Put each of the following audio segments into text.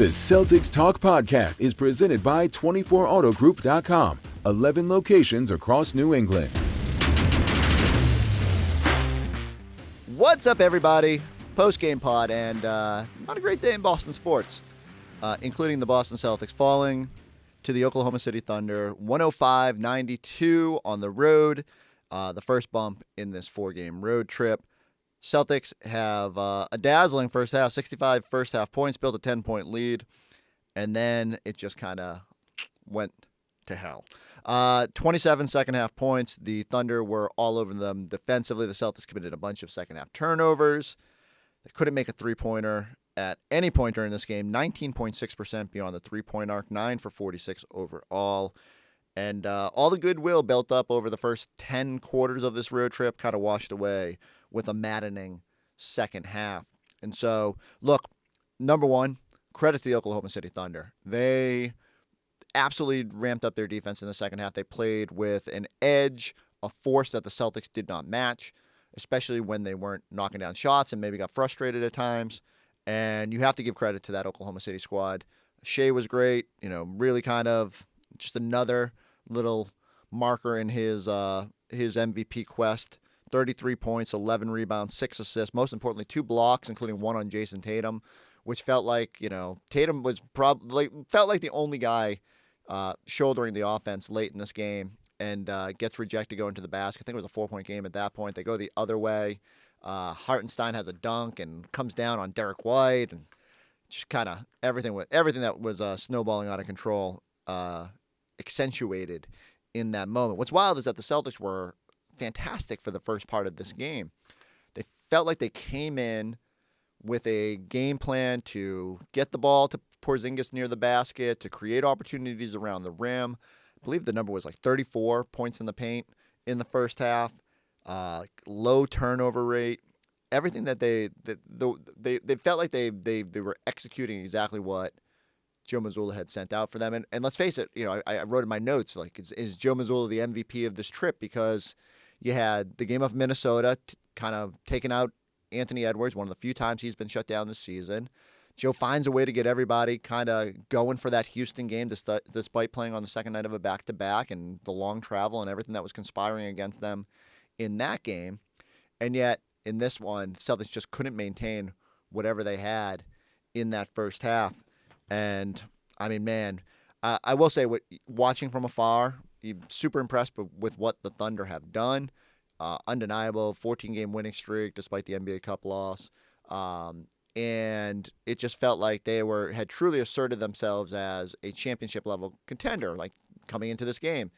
The Celtics Talk podcast is presented by 24autogroup.com, 11 locations across New England. What's up, everybody? Post-game pod, and not a great day in Boston sports, including the Boston Celtics falling to the Oklahoma City Thunder, 105-92 on the road, the first bump in this four-game road trip. Celtics have a dazzling first half, 65 first half points, built a 10-point lead, and then it just kind of went to hell. 27 second half points. The Thunder were all over them defensively. The Celtics committed a bunch of second half turnovers. They couldn't make a three-pointer at any point during this game. 19.6% beyond the three-point arc, 9 for 46 overall. And all the goodwill built up over the first 10 quarters of this road trip kind of washed away with a maddening second half. And so, look, number one, credit to the Oklahoma City Thunder. They absolutely ramped up their defense in the second half. They played with an edge, a force that the Celtics did not match, especially when they weren't knocking down shots and maybe got frustrated at times. And you have to give credit to that Oklahoma City squad. Shea was great, really kind of just another little marker in his MVP quest. 33 points, 11 rebounds, 6 assists, most importantly, 2 blocks, including one on Jayson Tatum, which felt like, Tatum was felt like the only guy shouldering the offense late in this game and gets rejected going to the basket. I think it was a 4-point game at that point. They go the other way. Hartenstein has a dunk and comes down on Derek White, and just kind of everything that was snowballing out of control accentuated in that moment. What's wild is that the Celtics were fantastic for the first part of this game. They felt like they came in with a game plan to get the ball to Porzingis near the basket, to create opportunities around the rim. I believe the number was like 34 points in the paint in the first half. Low turnover rate. Everything that they felt like they were executing exactly what Joe Mazzulla had sent out for them. And let's face it, I wrote in my notes, like, is Joe Mazzulla the MVP of this trip? Because you had the game of Minnesota kind of taking out Anthony Edwards, one of the few times he's been shut down this season. Joe finds a way to get everybody kind of going for that Houston game despite playing on the second night of a back-to-back and the long travel and everything that was conspiring against them in that game. And yet, in this one, Celtics just couldn't maintain whatever they had in that first half. And, I mean, man, I will say, watching from afar, I'm super impressed with what the Thunder have done. Undeniable 14-game winning streak despite the NBA Cup loss. And it just felt like they had truly asserted themselves as a championship-level contender, like coming into this game.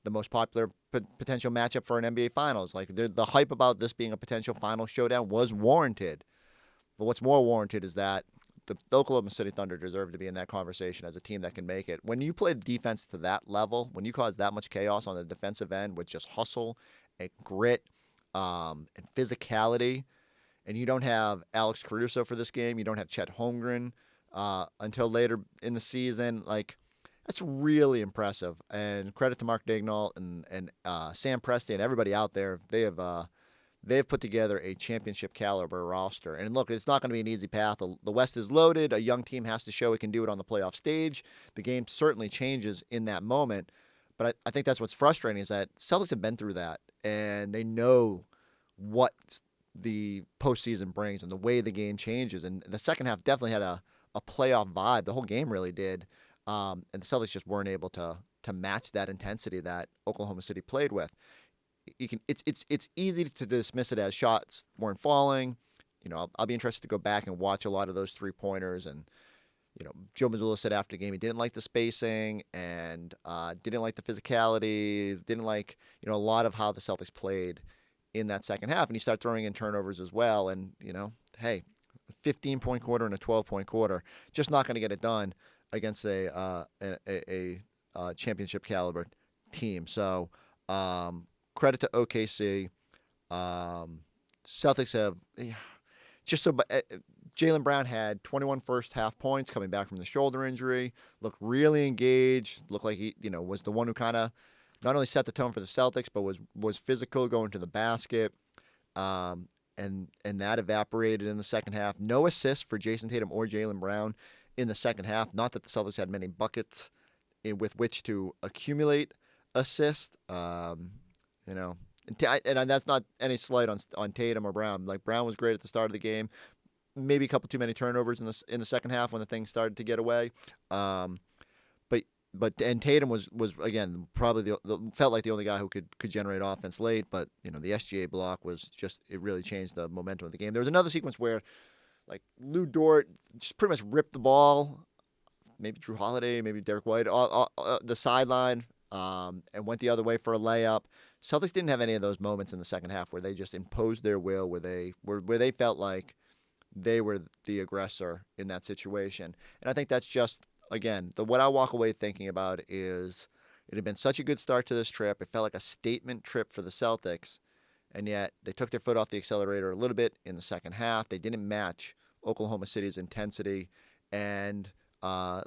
The most popular potential matchup for an NBA Finals. Like, the hype about this being a potential final showdown was warranted. But what's more warranted is that the Oklahoma City Thunder deserve to be in that conversation as a team that can make it. When you play defense to that level, when you cause that much chaos on the defensive end with just hustle and grit and physicality, and you don't have Alex Caruso for this game, you don't have Chet Holmgren until later in the season, like, that's really impressive. And credit to Mark Daigneault and Sam Presti and everybody out there. They've put together a championship caliber roster. And look, it's not going to be an easy path. The West is loaded. A young team has to show it can do it on the playoff stage. The game certainly changes in that moment. But I think that's what's frustrating is that Celtics have been through that, and they know what the postseason brings and the way the game changes. And the second half definitely had a playoff vibe. The whole game really did. And the Celtics just weren't able to match that intensity that Oklahoma City played with. It's easy to dismiss it as shots weren't falling. I'll be interested to go back and watch a lot of those 3-pointers. And Joe Mazzulla said after the game he didn't like the spacing and didn't like the physicality, didn't like a lot of how the Celtics played in that second half. And he started throwing in turnovers as well. And hey, a 15-point quarter and a 12-point quarter, just not going to get it done against a championship caliber team. So. Credit to OKC. Celtics have Jaylen Brown had 21 first half points coming back from the shoulder injury. Looked really engaged. Looked like he, was the one who kind of not only set the tone for the Celtics, but was physical going to the basket. And that evaporated in the second half. No assists for Jayson Tatum or Jaylen Brown in the second half. Not that the Celtics had many buckets with which to accumulate assists. And that's not any slight on Tatum or Brown. Like, Brown was great at the start of the game. Maybe a couple too many turnovers in the second half when the things started to get away. But Tatum was again probably felt like the only guy who could generate offense late. But the SGA block was it really changed the momentum of the game. There was another sequence where like Lou Dort just pretty much ripped the ball, maybe Drew Holiday, maybe Derek White, the sideline, and went the other way for a layup. Celtics didn't have any of those moments in the second half where they just imposed their will, where they felt like they were the aggressor in that situation. And I think that's just, again, what I walk away thinking about is it had been such a good start to this trip. It felt like a statement trip for the Celtics, and yet they took their foot off the accelerator a little bit in the second half. They didn't match Oklahoma City's intensity, and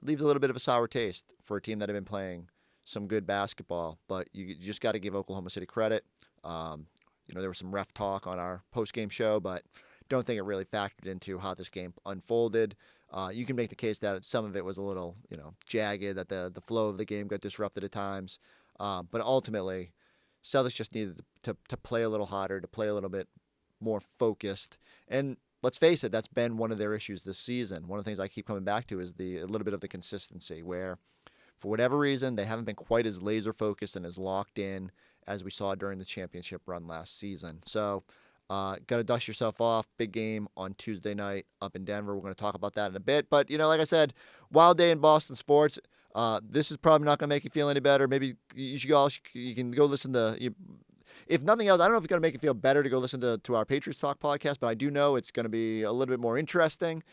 leaves a little bit of a sour taste for a team that had been playing some good basketball. But you just got to give Oklahoma City credit. There was some ref talk on our post-game show, but don't think it really factored into how this game unfolded. You can make the case that some of it was a little, jagged, that the flow of the game got disrupted at times. But ultimately, Celtics just needed to play a little hotter, to play a little bit more focused. And let's face it, that's been one of their issues this season. One of the things I keep coming back to is a little bit of the consistency, where for whatever reason, they haven't been quite as laser focused and as locked in as we saw during the championship run last season. So, got to dust yourself off. Big game on Tuesday night up in Denver. We're going to talk about that in a bit. But, like I said, wild day in Boston sports. This is probably not going to make you feel any better. Maybe you can go listen to, if nothing else, I don't know if it's going to make you feel better to go listen to our Patriots Talk podcast, but I do know it's going to be a little bit more interesting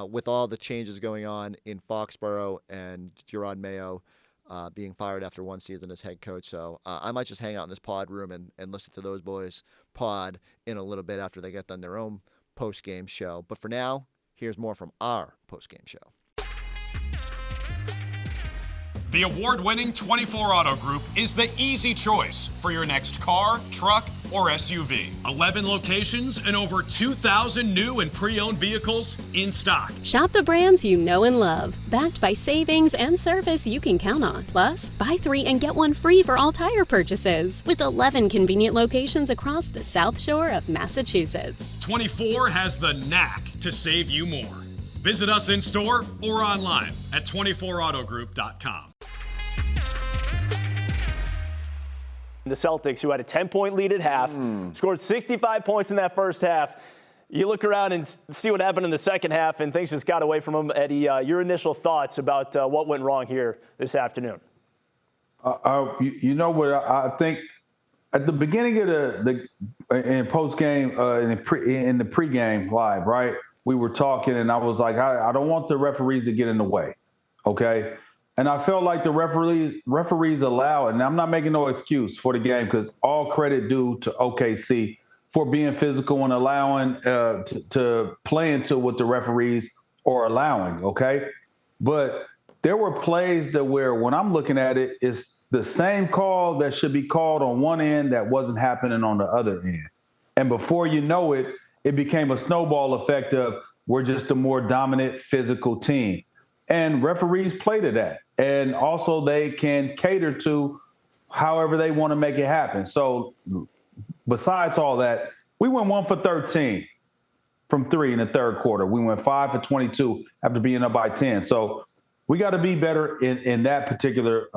with all the changes going on in Foxborough and Gerard Mayo being fired after one season as head coach. So I might just hang out in this pod room and listen to those boys pod in a little bit after they get done their own post-game show. But for now, here's more from our post-game show. The award-winning 24 Auto Group is the easy choice for your next car, truck, or SUV. 11 locations and over 2,000 new and pre-owned vehicles in stock. Shop the brands you know and love, backed by savings and service you can count on. Plus, buy 3 and get 1 free for all tire purchases, with 11 convenient locations across the South Shore of Massachusetts. 24 has the knack to save you more. Visit us in store or online at 24autogroup.com. The Celtics, who had a 10-point lead at half, scored 65 points in that first half. You look around and see what happened in the second half, and things just got away from them. Eddie, your initial thoughts about what went wrong here this afternoon? You know what? I think at the beginning of the post-game, in the pregame live, right, we were talking, and I was like, I don't want the referees to get in the way, okay? And I felt like the referees allow it. And I'm not making no excuse for the game, because all credit due to OKC for being physical and allowing to play into what the referees are allowing, okay? But there were plays that where when I'm looking at it, it's the same call that should be called on one end that wasn't happening on the other end. And before you know it, it became a snowball effect of we're just a more dominant physical team. And referees play to that. And also they can cater to however they want to make it happen. So besides all that, we went 1 for 13 from 3 in the third quarter. We went 5 for 22 after being up by 10. So we got to be better in that particular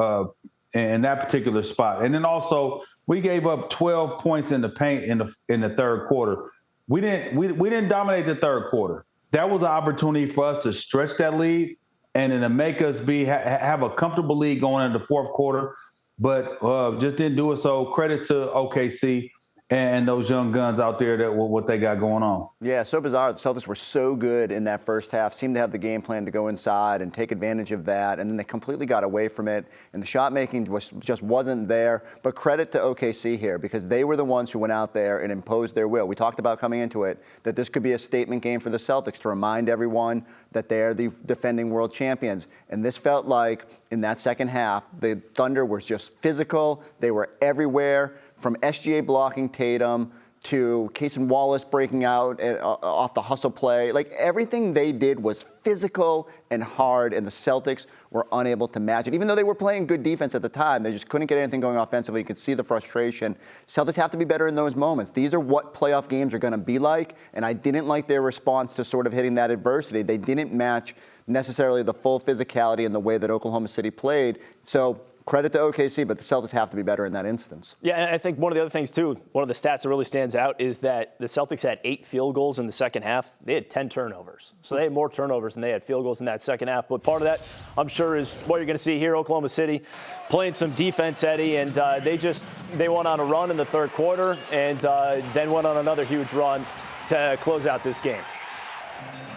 spot. And then also we gave up 12 points in the paint in the third quarter. We didn't dominate the third quarter. That was an opportunity for us to stretch that lead and then to make us have a comfortable lead going into the fourth quarter, but just didn't do it. So credit to OKC and those young guns out there that what they got going on. Yeah, so bizarre. The Celtics were so good in that first half, seemed to have the game plan to go inside and take advantage of that, and then they completely got away from it, and the shot making just wasn't there. But credit to OKC here, because they were the ones who went out there and imposed their will. We talked about coming into it that this could be a statement game for the Celtics to remind everyone that they're the defending world champions. And this felt like in that second half, the Thunder was just physical. They were everywhere, from SGA blocking Tatum to Cason Wallace breaking out off the hustle play. Like, everything they did was physical and hard, and the Celtics were unable to match it. Even though they were playing good defense at the time, they just couldn't get anything going offensively. You could see the frustration. Celtics have to be better in those moments. These are what playoff games are going to be like, and I didn't like their response to sort of hitting that adversity. They didn't match necessarily the full physicality in the way that Oklahoma City played. So credit to OKC, but the Celtics have to be better in that instance. Yeah, and I think one of the other things, too, one of the stats that really stands out is that the Celtics had 8 field goals in the second half. They had 10 turnovers. So they had more turnovers than they had field goals in that second half. But part of that, I'm sure, is what you're going to see here, Oklahoma City playing some defense, Eddie, and they went on a run in the third quarter and then went on another huge run to close out this game.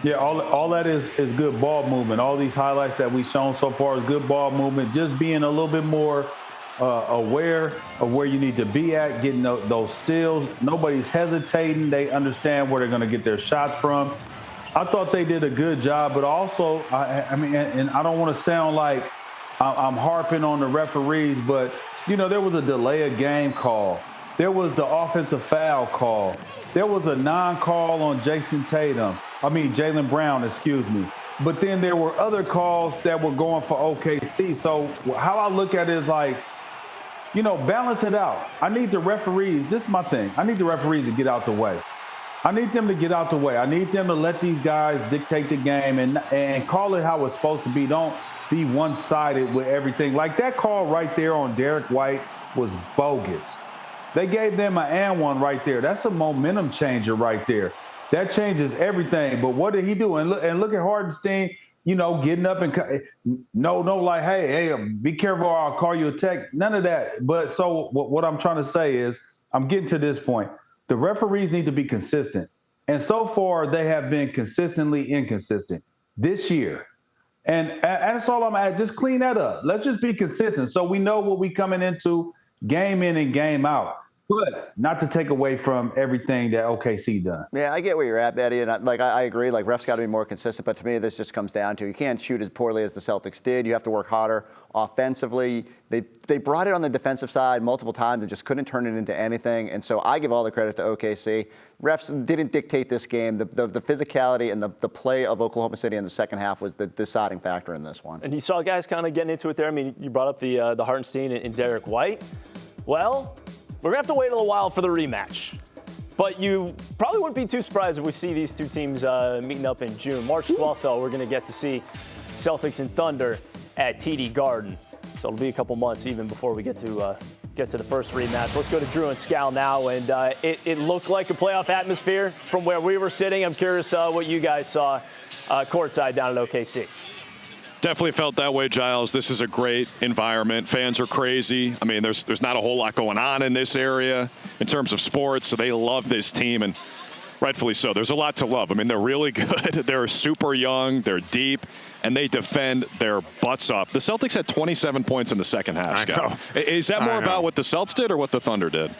Yeah, all that is good ball movement. All these highlights that we've shown so far is good ball movement. Just being a little bit more aware of where you need to be at, getting those steals. Nobody's hesitating. They understand where they're going to get their shots from. I thought they did a good job, but also, I mean, and I don't want to sound like I'm harping on the referees, but, you know, there was a delay of game call. There was the offensive foul call. There was a non-call on Jaylen Brown, excuse me. But then there were other calls that were going for OKC. So how I look at it is like, you know, balance it out. I need the referees. This is my thing. I need the referees to get out the way. I need them to get out the way. I need them to let these guys dictate the game and call it how it's supposed to be. Don't be one-sided with everything. Like that call right there on Derek White was bogus. They gave them an and one right there. That's a momentum changer right there. That changes everything. But what did he do? And look at Hardenstein, you know, getting up and like, hey, be careful or I'll call you a tech. None of that. But so what I'm trying to say is I'm getting to this point. The referees need to be consistent. And so far they have been consistently inconsistent this year. And that's all I'm at. Just clean that up. Let's just be consistent so we know what we coming into game in and game out. But not to take away from everything that OKC done. Yeah, I get where you're at, Eddie, and I agree. Like, refs got to be more consistent. But to me, this just comes down to you can't shoot as poorly as the Celtics did. You have to work harder offensively. They brought it on the defensive side multiple times and just couldn't turn it into anything. And so I give all the credit to OKC. Refs didn't dictate this game. The physicality and the play of Oklahoma City in the second half was the deciding factor in this one. And you saw guys kind of getting into it there. I mean, you brought up the Hartenstein and Derek White. Well, we're going to have to wait a little while for the rematch. But you probably wouldn't be too surprised if we see these two teams meeting up in June. March 12th, though, we're going to get to see Celtics and Thunder at TD Garden. So it'll be a couple months even before we get to the first rematch. Let's go to Drew and Scal now. And it looked like a playoff atmosphere from where we were sitting. I'm curious what you guys saw courtside down at OKC. Definitely felt that way, Giles. This is a great environment. Fans are crazy. I mean, there's not a whole lot going on in this area in terms of sports, so they love this team, and rightfully so. There's a lot to love. I mean, they're really good. They're super young. They're deep, and they defend their butts off. The Celtics had 27 points in the second half, Scott. Is that more about what the Celtics did or what the Thunder did?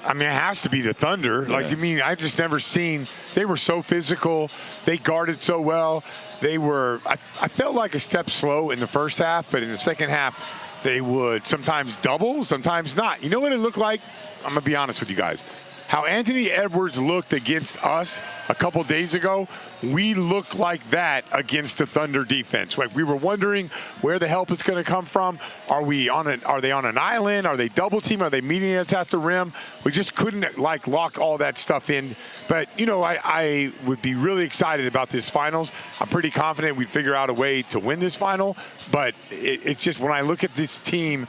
I mean, it has to be the Thunder. Yeah. Like, I mean, I've just never seen – they were so physical. They guarded so well. They were – I felt like a step slow in the first half, but in the second half, they would sometimes double, sometimes not. You know what it looked like? I'm going to be honest with you guys. How Anthony Edwards looked against us a couple days ago, we looked like that against the Thunder defense. Like, we were wondering where the help is going to come from. Are they on an island? Are they double team? Are they meeting us at the rim? We just couldn't lock all that stuff in. But, you know, I would be really excited about this finals. I'm pretty confident we'd figure out a way to win this final. But it's just when I look at this team,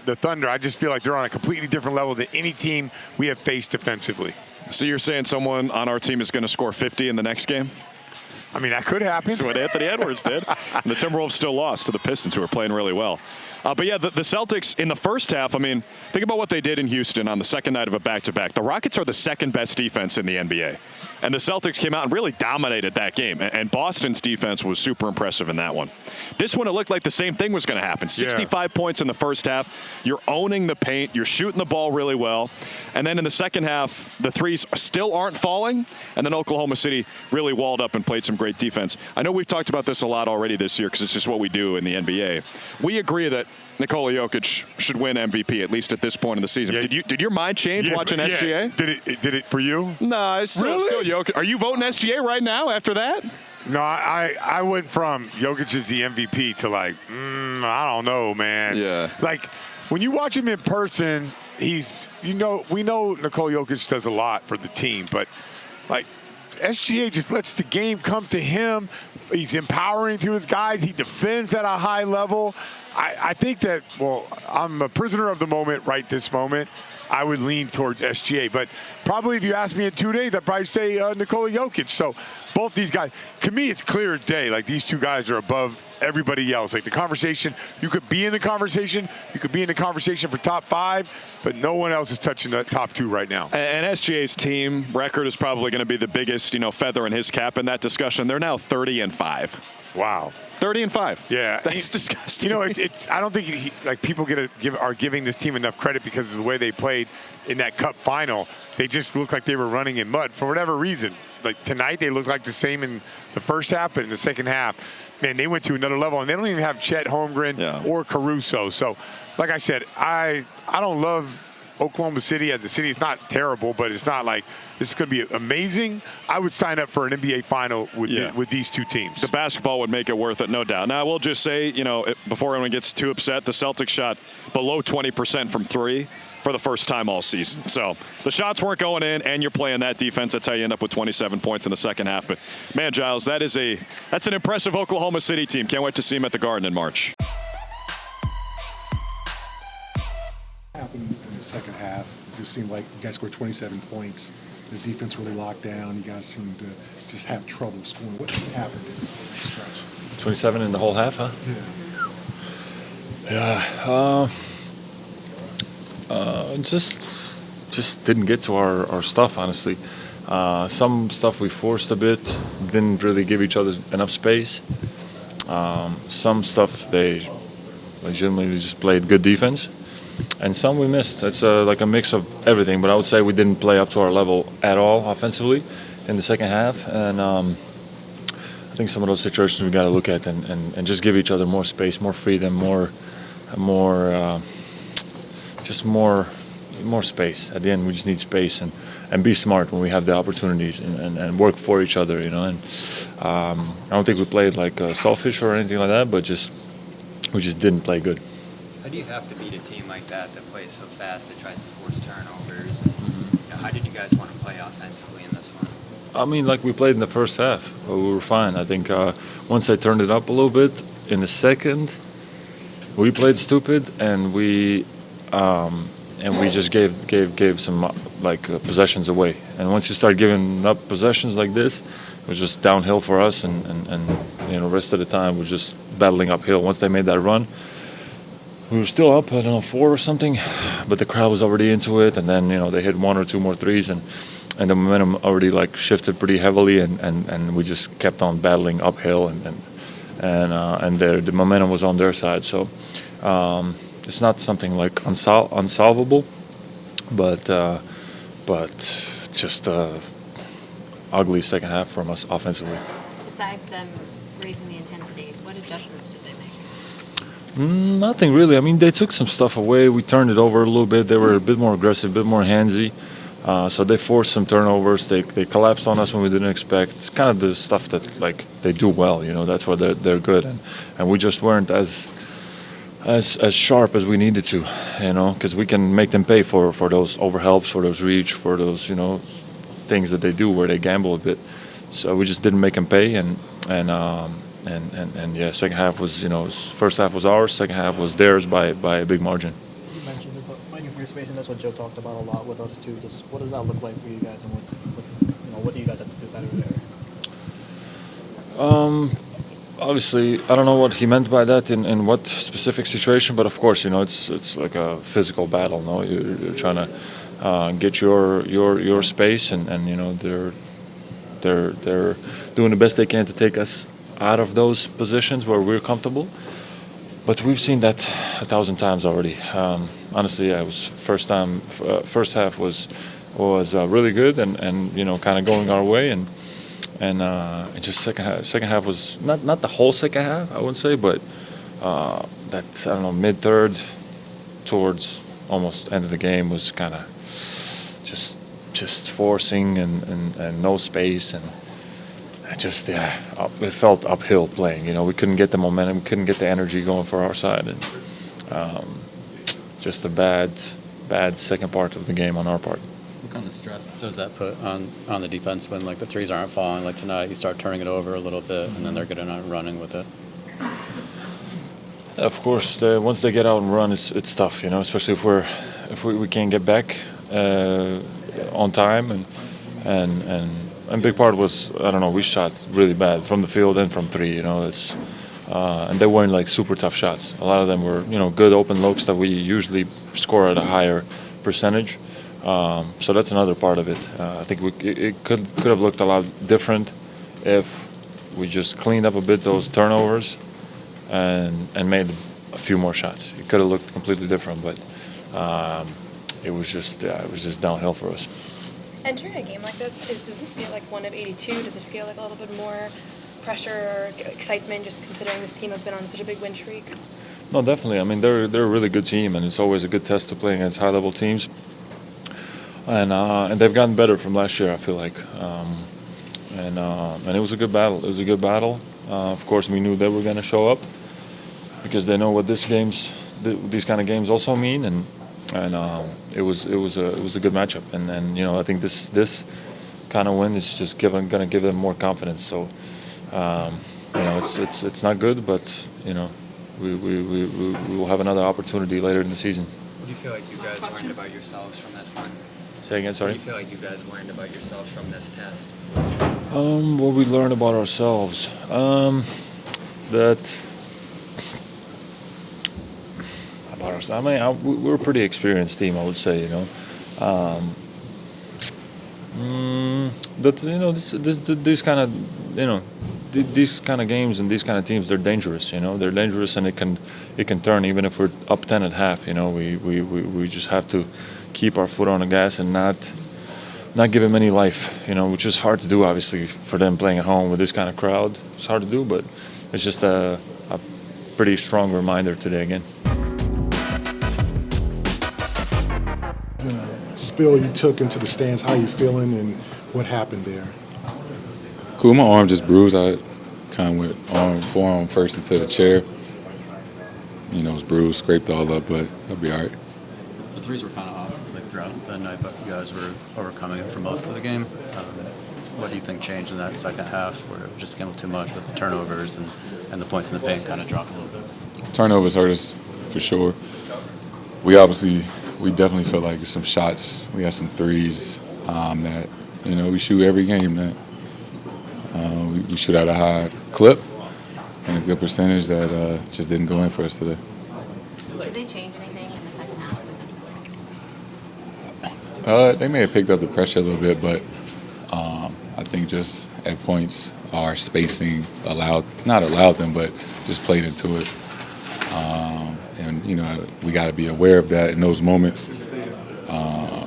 the Thunder, I just feel like they're on a completely different level than any team we have faced defensively. So you're saying someone on our team is going to score 50 in the next game? I mean, that could happen. That's what Anthony Edwards did. And the Timberwolves still lost to the Pistons, who are playing really well. But, yeah, the Celtics in the first half, I mean, think about what they did in Houston on the second night of a back-to-back. The Rockets are the second best defense in the NBA. And the Celtics came out and really dominated that game. And Boston's defense was super impressive in that one. This one, it looked like the same thing was going to happen. 65 points in the first half. You're owning the paint. You're shooting the ball really well. And then in the second half, the threes still aren't falling. And then Oklahoma City really walled up and played some great defense. I know we've talked about this a lot already this year because it's just what we do in the NBA. We agree that Nikola Jokic should win MVP, at least at this point in the season. Yeah. Did your mind change watching SGA? Did it for you? No, it's still Jokic. Are you voting SGA right now after that? No, I went from Jokic is the MVP to like, I don't know, man. Yeah. Like, when you watch him in person, we know Nikola Jokic does a lot for the team, but like SGA just lets the game come to him. He's empowering to his guys. He defends at a high level. I think that, well, I'm a prisoner of the moment right this moment. I would lean towards SGA. But probably if you ask me in 2 days, I'd probably say Nikola Jokic. So both these guys, to me, it's clear as day. Like, these two guys are above everybody else. Like, the conversation, you could be in the conversation. You could be in the conversation for top 5, but no one else is touching the top 2 right now. And SGA's team record is probably going to be the biggest, feather in his cap in that discussion. They're now 30-5. Wow. 30-5. Yeah, that's disgusting. It's. I don't think people are giving this team enough credit because of the way they played in that Cup final. They just looked like they were running in mud for whatever reason. Like tonight, they looked like the same in the first half, but in the second half, man, they went to another level. And they don't even have Chet Holmgren or Caruso. So, like I said, I don't love Oklahoma City as a city. It's not terrible, but it's not like this is going to be amazing. I would sign up for an NBA final with these two teams. The basketball would make it worth it, no doubt. Now, I will just say, before anyone gets too upset, the Celtics shot below 20% from 3 for the first time all season. So the shots weren't going in, and you're playing that defense. That's how you end up with 27 points in the second half. But, man, Giles, that's an impressive Oklahoma City team. Can't wait to see them at the Garden in March. Happened in the second half. It just seemed like you guys scored 27 points. The defense really locked down. You guys seemed to just have trouble scoring. What happened in that stretch? 27 in the whole half, huh? Just didn't get to our stuff, honestly. Some stuff we forced a bit, didn't really give each other enough space. Some stuff they legitimately just played good defense. And some we missed. It's like a mix of everything. But I would say we didn't play up to our level at all offensively in the second half. And I think some of those situations we got to look at and just give each other more space, more freedom, more space. At the end, we just need space and be smart when we have the opportunities and work for each other. And I don't think we played like selfish or anything like that, but we just didn't play good. How do you have to beat a team like that plays so fast, that tries to force turnovers? And, how did you guys want to play offensively in this one? I mean, like we played in the first half, but we were fine. I think once they turned it up a little bit in the second, we played stupid and we just gave some possessions away. And once you start giving up possessions like this, it was just downhill for us. And the rest of the time we're just battling uphill. Once they made that run, we were still up, 4 or something, but the crowd was already into it, and then, they hit 1 or 2 more threes, and the momentum already, shifted pretty heavily, and we just kept on battling uphill, and the momentum was on their side. So it's not something unsolvable, but just ugly second half from us offensively. Besides them raising the intensity, what adjustments did they make? Nothing really. I mean, they took some stuff away. We turned it over a little bit. They were a bit more aggressive, a bit more handsy. So they forced some turnovers. They collapsed on us when we didn't expect. It's kind of the stuff that they do well. That's why they're good. And we just weren't as sharp as we needed to. Because we can make them pay for those overhelps, for those reach, for those things that they do where they gamble a bit. So we just didn't make them pay. And second half was, first half was ours, second half was theirs by a big margin. You mentioned it, but fighting for your space, and that's what Joe talked about a lot with us too. Just what does that look like for you guys, and what do you guys have to do better there? Obviously, I don't know what he meant by that in what specific situation, but of course, it's like a physical battle. No, you're trying to get your space, and they're doing the best they can to take us out of those positions where we're comfortable. But we've seen that 1,000 times already. Honestly, it was first half was really good and kind of going our way, and just second half was not the whole second half, I wouldn't say, but that, I don't know, mid-third towards almost end of the game was kind of just forcing and no space, and it felt uphill playing. We couldn't get the momentum, we couldn't get the energy going for our side, and just a bad second part of the game on our part. What kind of stress does that put on the defense when the threes aren't falling? Like tonight, you start turning it over a little bit, and then they're getting out and running with it. Of course, once they get out and run, it's tough, especially if we can't get back on time, and big part was, I don't know, we shot really bad from the field and from three, and they weren't super tough shots. A lot of them were good open looks that we usually score at a higher percentage. So that's another part of it. I think it could have looked a lot different if we just cleaned up a bit those turnovers and made a few more shots. It could have looked completely different, but it was just downhill for us. Entering a game like this, does this feel like one of 82? Does it feel like a little bit more pressure or excitement, just considering this team has been on such a big win streak? No, definitely. I mean, they're a really good team, and it's always a good test to play against high-level teams. And they've gotten better from last year, I feel like. And it was a good battle. It was a good battle. Of course, we knew they were going to show up because they know what these kind of games also mean, and it was a good matchup. And I think this kind of win is just going to give them more confidence. So it's not good, but we will have another opportunity later in the season. What do you feel like you guys learned about yourselves from this one? Say again, sorry? What do you feel like you guys learned about yourselves from this test? What we learned about ourselves, I mean, we're a pretty experienced team, I would say. These kind of games and these kind of teams, they're dangerous. They're dangerous, and it can turn even if we're up 10 at half. We just have to keep our foot on the gas and not give them any life. Which is hard to do, obviously, for them playing at home with this kind of crowd. It's hard to do, but it's just a pretty strong reminder today again. The spill you took into the stands, how you feeling, and what happened there? Cool, my arm just bruised. I kind of went forearm first into the chair. It was bruised, scraped all up, but I'll be all right. The threes were kind of off throughout the night, but you guys were overcoming it for most of the game. What do you think changed in that second half, where it just became too much with the turnovers and the points in the paint kind of dropped a little bit? Turnovers hurt us for sure. We definitely feel like some shots. We had some threes that we shoot every game. That we shoot at a high clip and a good percentage that just didn't go in for us today. Did they change anything in the second half defensively? They may have picked up the pressure a little bit, but I think just at points our spacing not allowed them, but just played into it. And we got to be aware of that in those moments to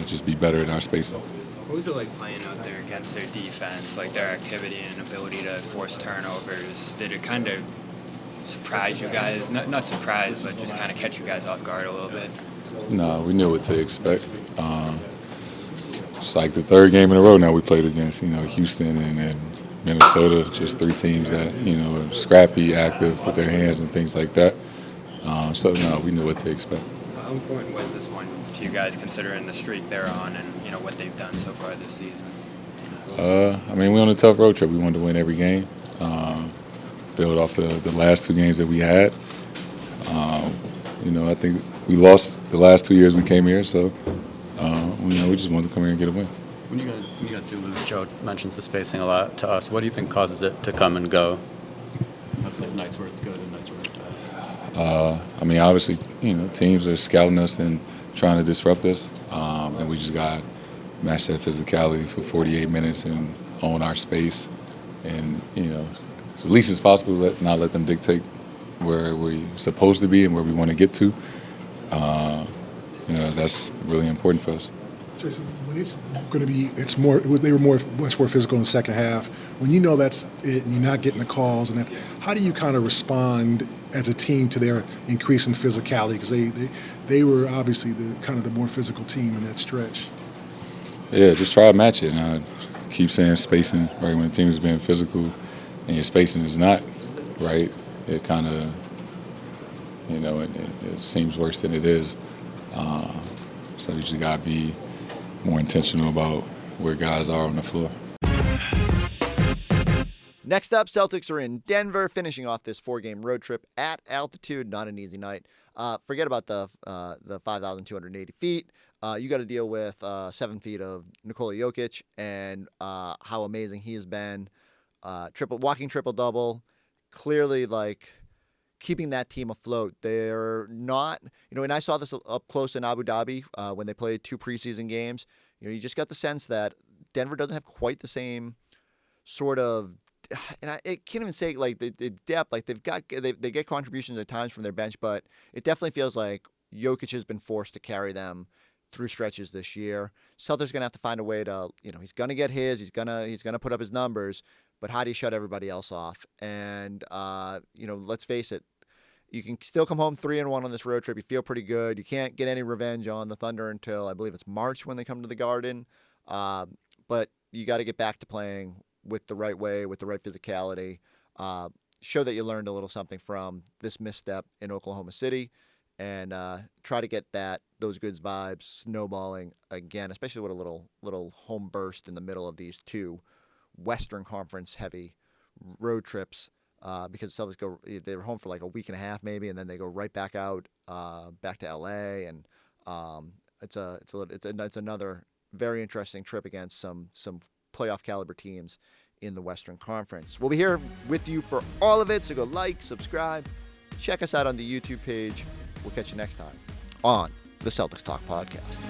just be better at our spacing. What was it like playing out there against their defense, like their activity and ability to force turnovers? Did it kind of surprise you guys? Not surprise, but just kind of catch you guys off guard a little bit? No, we knew what to expect. It's like the third game in a row now we played against, Houston and Minnesota, just three teams that, are scrappy, active with their hands and things like that. So, no, we knew what to expect. How important was this one to you guys, considering the streak they're on and, what they've done so far this season? I mean, we're on a tough road trip. We wanted to win every game, build off the last two games that we had. I think we lost the last 2 years we came here, so, we just wanted to come here and get a win. When you guys do lose, Joe mentions the spacing a lot to us. What do you think causes it to come and go? Nights where it's good and nights where it's bad. I mean, obviously, teams are scouting us and trying to disrupt us, and we just got to match that physicality for 48 minutes and own our space, and as least as possible, not let them dictate where we're supposed to be and where we want to get to. That's really important for us. Jayson, when it's going to be, they were much more physical in the second half. When that's it and you're not getting the calls, and how do you kind of respond as a team to their increase in physicality, because they were obviously the more physical team in that stretch. Yeah, just try to match it. And I keep saying spacing, right? When the team is being physical and your spacing is not right, it kind of, it seems worse than it is. So you just got to be more intentional about where guys are on the floor. Next up, Celtics are in Denver, finishing off this 4-game road trip at altitude. Not an easy night. Forget about the 5,280 feet. You got to deal with 7 feet of Nikola Jokic and how amazing he has been. Walking triple-double. Clearly, keeping that team afloat. They're not, and I saw this up close in Abu Dhabi when they played 2 preseason games. You just got the sense that Denver doesn't have quite the same sort of, and I can't even say the depth. They get contributions at times from their bench, but it definitely feels like Jokic has been forced to carry them through stretches this year. Celtics are gonna have to find a way to, he's gonna get his, he's gonna put up his numbers, but how do you shut everybody else off? And let's face it, you can still come home 3-1 on this road trip. You feel pretty good. You can't get any revenge on the Thunder until I believe it's March when they come to the Garden. But you got to get back to playing with the right way, with the right physicality. Show that you learned a little something from this misstep in Oklahoma City, and try to get those good vibes snowballing again, especially with a little home burst in the middle of these 2 Western Conference heavy road trips. Because Celtics they were home for a week and a half maybe, and then they go right back out, back to LA, and it's another very interesting trip against some playoff caliber teams in the Western Conference. We'll be here with you for all of it, so go subscribe, check us out on the YouTube page. We'll catch you next time on the Celtics Talk Podcast.